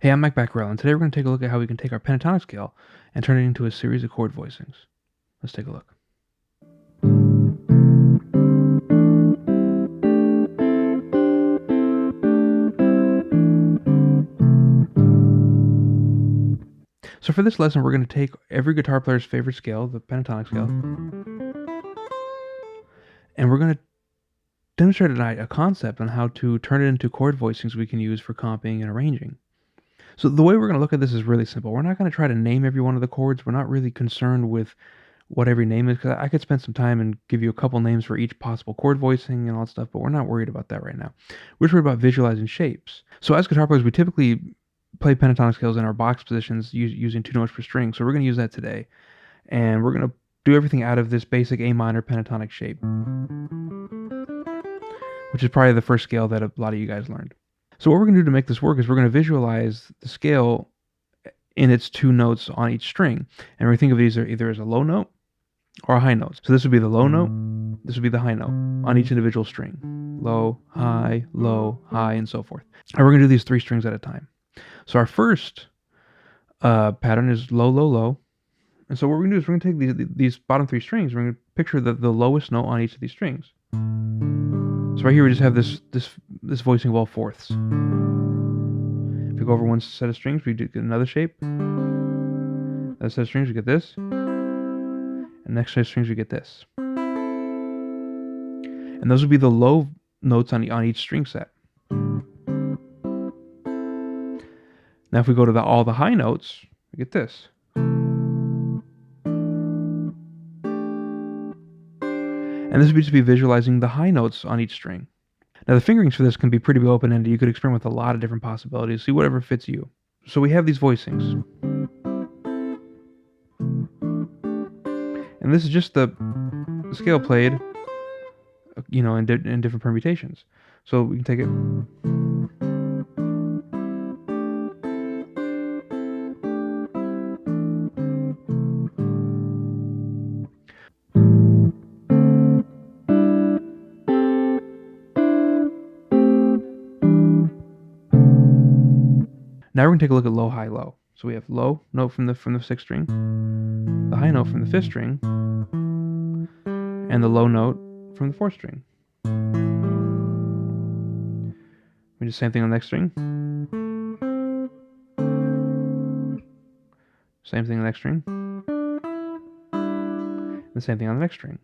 Hey, I'm Mike Becquerel, and today we're going to take a look at how we can take our pentatonic scale and turn it into a series of chord voicings. Let's take a look. So for this lesson, we're going to take every guitar player's favorite scale, the pentatonic scale, and we're going to demonstrate tonight a concept on how to turn it into chord voicings we can use for comping and arranging. So the way we're going to look at this is really simple. We're not going to try to name every one of the chords. We're not really concerned with what every name is, because I could spend some time and give you a couple names for each possible chord voicing and all that stuff, but we're not worried about that right now. We're just worried about visualizing shapes. So as guitar players, we typically play pentatonic scales in our box positions using 2 notes per string. So we're going to use that today. And we're going to do everything out of this basic A minor pentatonic shape, which is probably the first scale that a lot of you guys learned. So what we're going to do to make this work is we're going to visualize the scale in its 2 notes on each string. And we think of these either as a low note or a high note. So this would be the low note, this would be the high note on each individual string. Low, high, and so forth. And we're going to do these 3 strings at a time. So our first pattern is low, low, low. And so what we're going to do is we're going to take these bottom 3 strings. We're going to picture the lowest note on each of these strings. So right here we just have this voicing of all fourths. If we go over one set of strings, we get another shape. Another set of strings, we get this. And next set of strings, we get this. And those would be the low notes on each string set. Now if we go to all the high notes, we get this. And this would just be visualizing the high notes on each string. Now the fingerings for this can be pretty open-ended. You could experiment with a lot of different possibilities, see whatever fits you. So we have these voicings. And this is just the scale played, in different permutations. So we can take it. Now we're going to take a look at low, high, low. So we have low note from the 6th string, the high note from the 5th string, and the low note from the 4th string. We do the same thing on the next string. Same thing on the next string. And the same thing on the next string.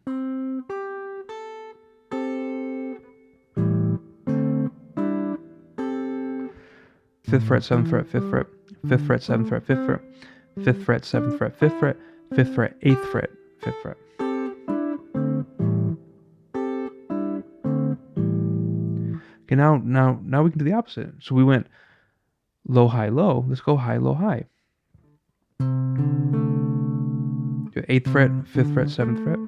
Fifth fret, 7th fret, 5th fret, 5th fret, 7th fret, 5th fret, 5th fret, 7th fret, 5th fret, 5th fret, 8th fret, 5th fret. Okay, now we can do the opposite. So we went low, high, low. Let's go high, low, high. 8th fret, 5th fret, 7th fret.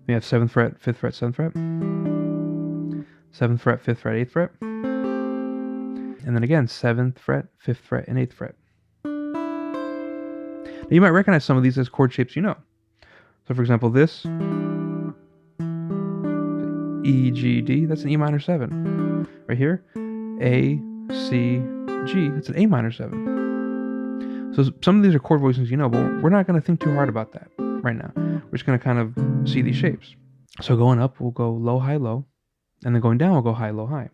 We have 7th fret, 5th fret, 7th fret. 7th fret, 5th fret, 8th fret. And then again, 7th fret, 5th fret, and 8th fret. Now you might recognize some of these as chord shapes you know. So for example, this, E, G, D, that's an E minor 7. Right here, A, C, G, that's an A minor 7. So some of these are chord voicings you know, but we're not going to think too hard about that right now. We're just going to kind of see these shapes. So going up, we'll go low, high, low. And then going down, we'll go high, low, high.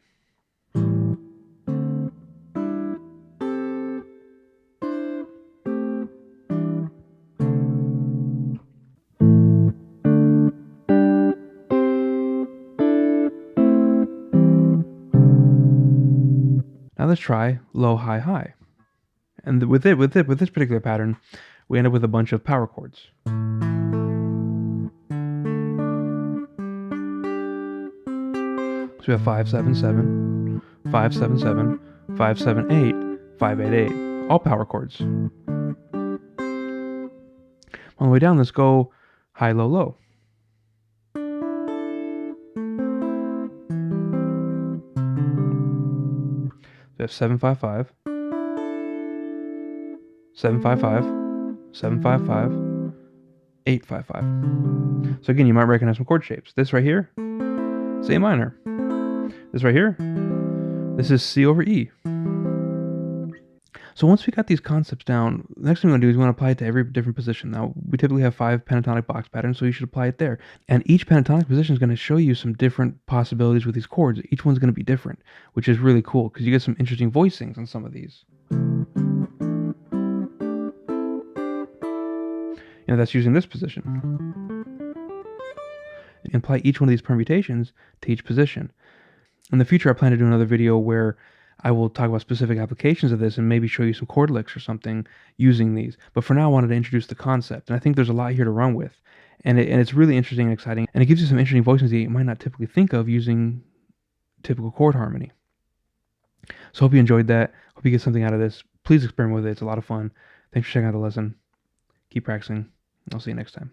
Now let's try low, high, high. And with this particular pattern, we end up with a bunch of power chords. So we have 5, 7, 7, 5, 7, 7, 5, 7, 8, 5, 8, 8, all power chords. On the way down, let's go high, low, low. So we have 7, 5, 5, 7, 5, 5, 7, 5, 5, 8, 5, 5. So again, you might recognize some chord shapes. This right here, it's A minor. This right here, this is C over E. So once we got these concepts down, the next thing we're going to do is we want to apply it to every different position. Now, we typically have 5 pentatonic box patterns, so you should apply it there. And each pentatonic position is going to show you some different possibilities with these chords. Each one's going to be different, which is really cool because you get some interesting voicings on some of these. That's using this position. And apply each one of these permutations to each position. In the future, I plan to do another video where I will talk about specific applications of this and maybe show you some chord licks or something using these. But for now, I wanted to introduce the concept. And I think there's a lot here to run with. And it's really interesting and exciting. And it gives you some interesting voicings that you might not typically think of using typical chord harmony. So hope you enjoyed that. Hope you get something out of this. Please experiment with it. It's a lot of fun. Thanks for checking out the lesson. Keep practicing. I'll see you next time.